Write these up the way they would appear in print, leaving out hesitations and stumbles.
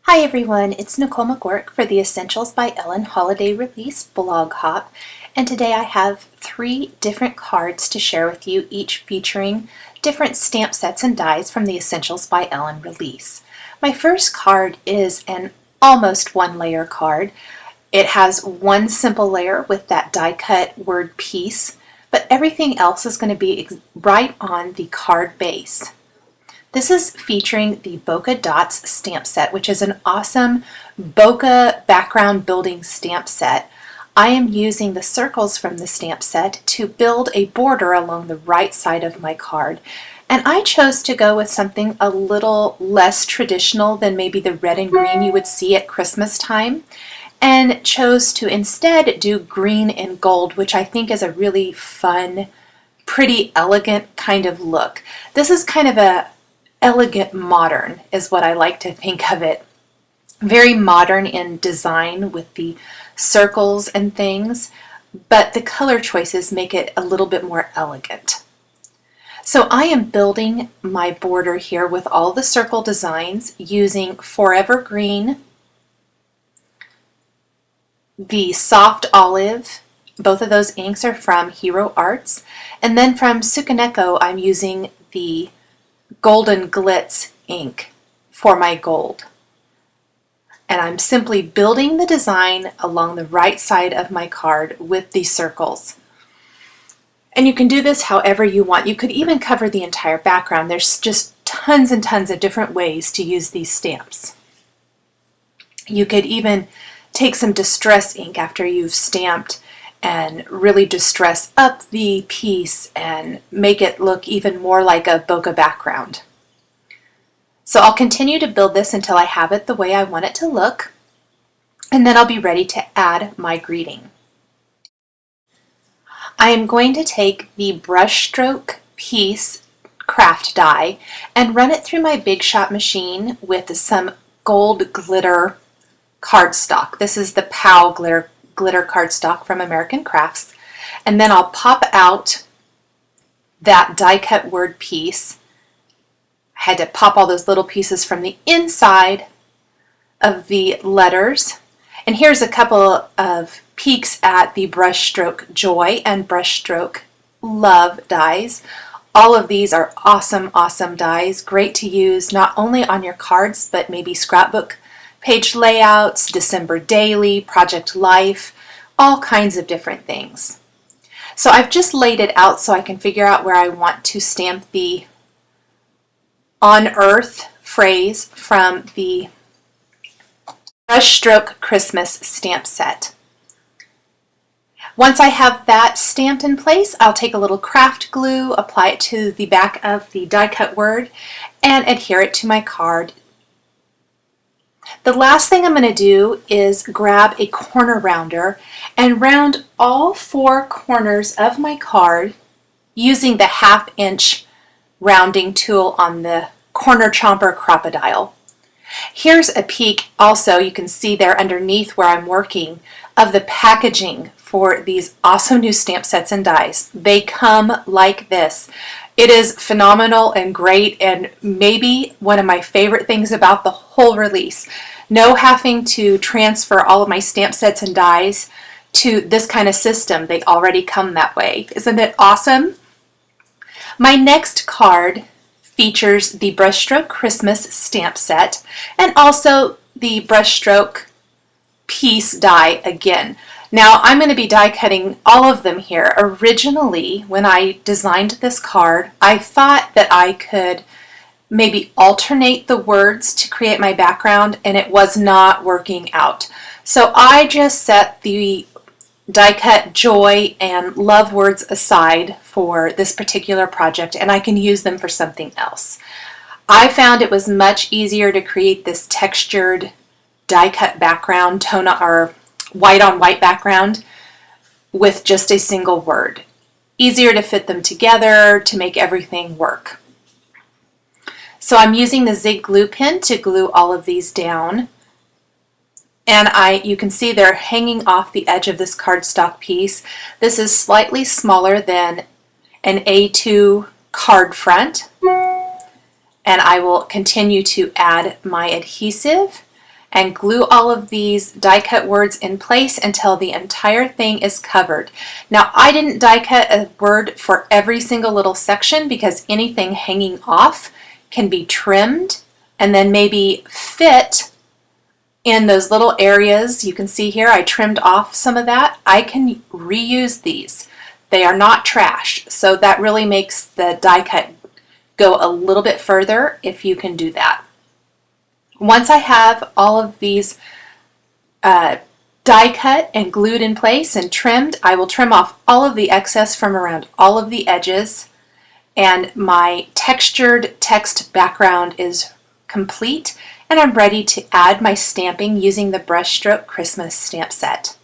Hi everyone, it's Nicole McGurk for the Essentials by Ellen Holiday Release blog hop, and today I have 3 different cards to share with you, each featuring different stamp sets and dies from the Essentials by Ellen release. My first card is an almost one layer card. It has one simple layer with that die cut word piece, but everything else is going to be right on the card base. This is featuring the Bokeh Dots stamp set, which is an awesome bokeh background building stamp set. I am using the circles from the stamp set to build a border along the right side of my card. And I chose to go with something a little less traditional than maybe the red and green you would see at Christmas time, and chose to instead do green and gold, which I think is a really fun, pretty elegant kind of look. This is kind of a elegant modern is what I like to think of it. Very modern in design with the circles and things, but the color choices make it a little bit more elegant. So I am building my border here with all the circle designs using Forever Green, the Soft Olive, both of those inks are from Hero Arts, and then from Sukaneko I'm using the Golden Glitz ink for my gold. And I'm simply building the design along the right side of my card with these circles. And you can do this however you want. You could even cover the entire background. There's just tons and tons of different ways to use these stamps. You could even take some distress ink after you've stamped and really distress up the piece and make it look even more like a bokeh background. So I'll continue to build this until I have it the way I want it to look, and then I'll be ready to add my greeting. I am going to take the brushstroke piece craft die and run it through my Big Shot machine with some gold glitter cardstock. This is the POW glitter cardstock from American Crafts, and then I'll pop out that die cut word piece. I had to pop all those little pieces from the inside of the letters, and here's a couple of peeks at the Brushstroke Joy and Brushstroke Love dies. All of these are awesome dies, great to use not only on your cards but maybe scrapbook page layouts, December Daily, Project Life, all kinds of different things. So I've just laid it out so I can figure out where I want to stamp the On Earth phrase from the Brushstroke Christmas stamp set. Once I have that stamped in place, I'll take a little craft glue, apply it to the back of the die cut word, and adhere it to my card. The last thing I'm going to do is grab a corner rounder and round all 4 corners of my card using the 1/2 inch rounding tool on the Corner Chomper Crop-A-Dile. Here's a peek also, you can see there underneath where I'm working, of the packaging for these awesome new stamp sets and dies. They come like this. It is phenomenal and great, and maybe one of my favorite things about the whole release. No having to transfer all of my stamp sets and dies to this kind of system. They already come that way. Isn't it awesome? My next card features the Brushstroke Christmas stamp set and also the Brushstroke piece die again. Now I'm going to be die cutting all of them here. Originally, when I designed this card, I thought that I could maybe alternate the words to create my background, and it was not working out. So I just set the die cut joy and love words aside for this particular project, and I can use them for something else. I found it was much easier to create this textured die cut background, tone or white on white background with just a single word. Easier to fit them together to make everything work. So I'm using the Zig glue pen to glue all of these down. And you can see they're hanging off the edge of this cardstock piece. This is slightly smaller than an A2 card front. And I will continue to add my adhesive and glue all of these die cut words in place until the entire thing is covered. Now, I didn't die cut a word for every single little section because anything hanging off can be trimmed and then maybe fit in those little areas. You can see here I trimmed off some of that. I can reuse these. They are not trash, so that really makes the die cut go a little bit further if you can do that. Once I have all of these die cut and glued in place and trimmed, I will trim off all of the excess from around all of the edges, and my textured text background is complete, and I'm ready to add my stamping using the Brushstroke Christmas stamp set.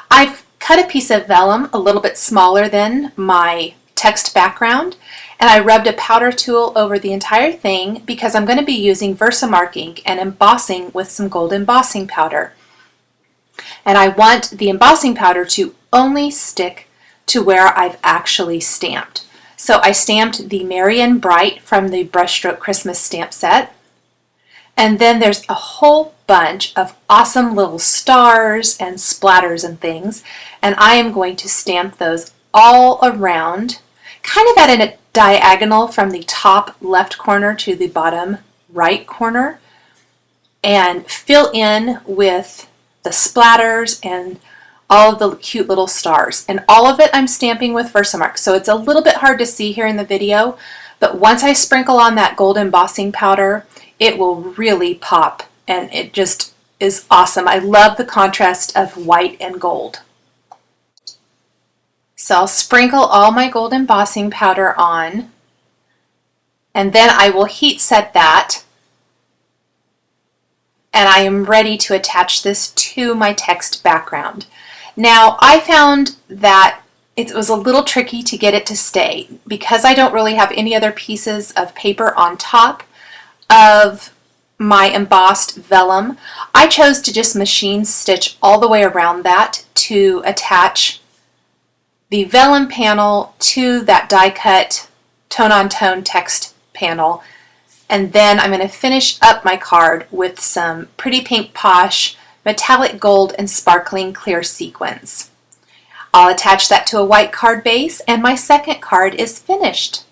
I've cut a piece of vellum a little bit smaller than my text background, and I rubbed a powder tool over the entire thing because I'm going to be using Versamark ink and embossing with some gold embossing powder. And I want the embossing powder to only stick to where I've actually stamped. So I stamped the Merry and Bright from the Brushstroke Christmas stamp set. And then there's a whole bunch of awesome little stars and splatters and things. And I am going to stamp those all around, kind of at a diagonal from the top left corner to the bottom right corner, and fill in with the splatters and all of the cute little stars. And all of it I'm stamping with Versamark, so it's a little bit hard to see here in the video, but once I sprinkle on that gold embossing powder, it will really pop, and it just is awesome. I love the contrast of white and gold. So I'll sprinkle all my gold embossing powder on, and then I will heat set that, and I am ready to attach this to my text background. Now, I found that it was a little tricky to get it to stay because I don't really have any other pieces of paper on top of my embossed vellum. I chose to just machine stitch all the way around that to attach the vellum panel to that die cut tone-on-tone text panel, and then I'm going to finish up my card with some Pretty Pink Posh metallic gold and sparkling clear sequins. I'll attach that to a white card base, and my second card is finished.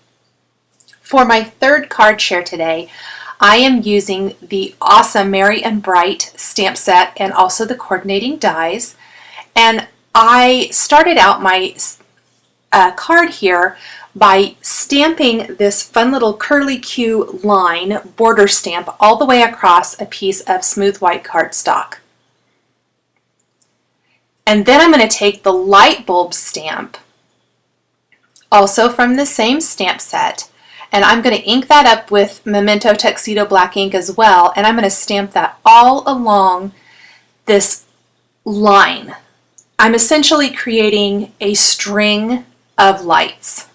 For my third card share today, I am using the awesome Merry and Bright stamp set and also the coordinating dies, and I started out my card here by stamping this fun little curly Q line border stamp all the way across a piece of smooth white cardstock. And then I'm going to take the light bulb stamp, also from the same stamp set, and I'm going to ink that up with Memento Tuxedo black ink as well, and I'm going to stamp that all along this line. I'm essentially creating a string of lights.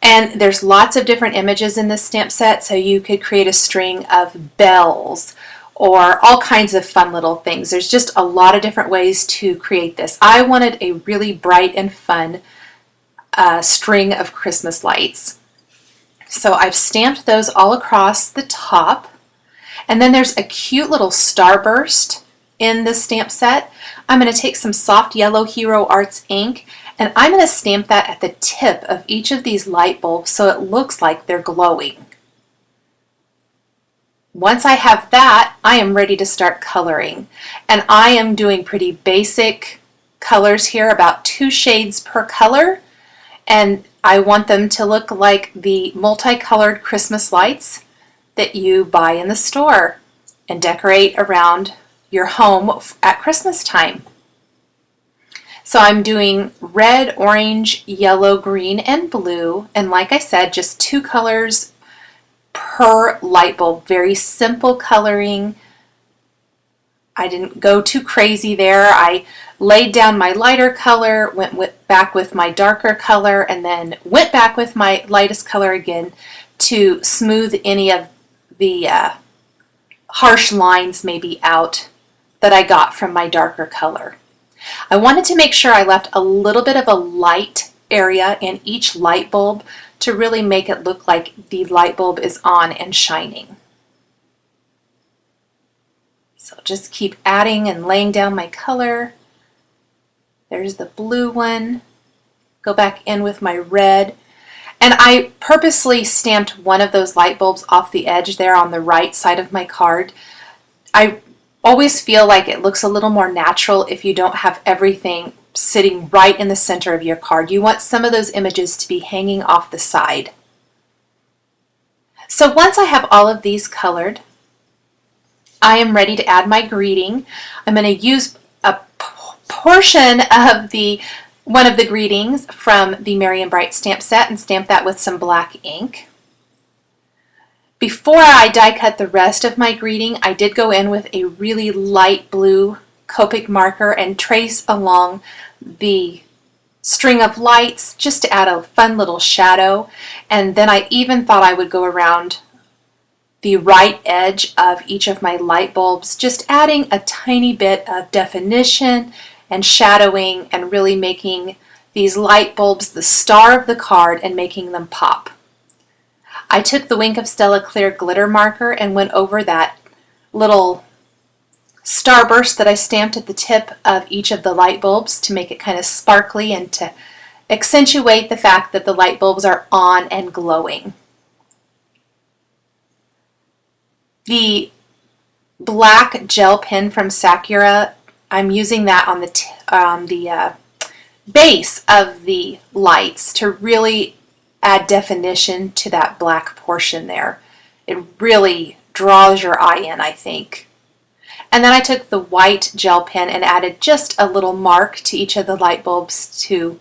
And there's lots of different images in this stamp set, so you could create a string of bells or all kinds of fun little things. There's just a lot of different ways to create this. I wanted a really bright and fun string of Christmas lights. So I've stamped those all across the top, and then there's a cute little starburst in this stamp set. I'm going to take some soft yellow Hero Arts ink, and I'm going to stamp that at the tip of each of these light bulbs so it looks like they're glowing. Once I have that, I am ready to start coloring, and I am doing pretty basic colors here, about 2 shades per color, and I want them to look like the multicolored Christmas lights that you buy in the store and decorate around your home at Christmas time. So I'm doing red, orange, yellow, green, and blue, and like I said, just 2 colors per light bulb. Very simple coloring. I didn't go too crazy there. I laid down my lighter color, went back with my darker color, and then went back with my lightest color again to smooth any of the harsh lines maybe out that I got from my darker color. I wanted to make sure I left a little bit of a light area in each light bulb to really make it look like the light bulb is on and shining. So just keep adding and laying down my color. There's the blue one. Go back in with my red. And I purposely stamped one of those light bulbs off the edge there on the right side of my card. I always feel like it looks a little more natural if you don't have everything sitting right in the center of your card. You want some of those images to be hanging off the side. So once I have all of these colored, I am ready to add my greeting. I'm going to use a portion of one of the greetings from the Merry and Bright stamp set and stamp that with some black ink. Before I die cut the rest of my greeting, I did go in with a really light blue Copic marker and trace along the string of lights just to add a fun little shadow. And then I even thought I would go around the right edge of each of my light bulbs, just adding a tiny bit of definition and shadowing and really making these light bulbs the star of the card and making them pop. I took the Wink of Stella clear glitter marker and went over that little starburst that I stamped at the tip of each of the light bulbs to make it kind of sparkly and to accentuate the fact that the light bulbs are on and glowing. The black gel pen from Sakura, I'm using that on the base of the lights to really add definition to that black portion there. It really draws your eye in, I think. And then I took the white gel pen and added just a little mark to each of the light bulbs to,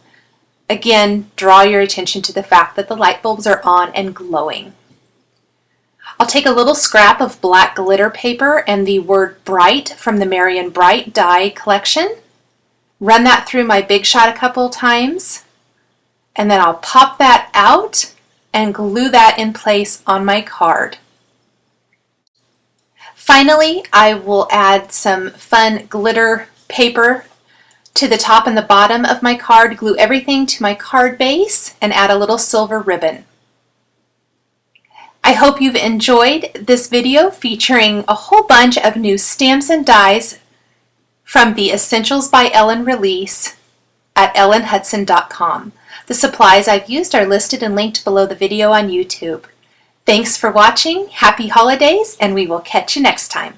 again, draw your attention to the fact that the light bulbs are on and glowing. I'll take a little scrap of black glitter paper and the word Bright from the Merry and Bright die collection. Run that through my Big Shot a couple times, and then I'll pop that out and glue that in place on my card. Finally, I will add some fun glitter paper to the top and the bottom of my card, glue everything to my card base, and add a little silver ribbon. I hope you've enjoyed this video featuring a whole bunch of new stamps and dies from the Essentials by Ellen release at ellenhudson.com. The supplies I've used are listed and linked below the video on YouTube. Thanks for watching, happy holidays, and we will catch you next time.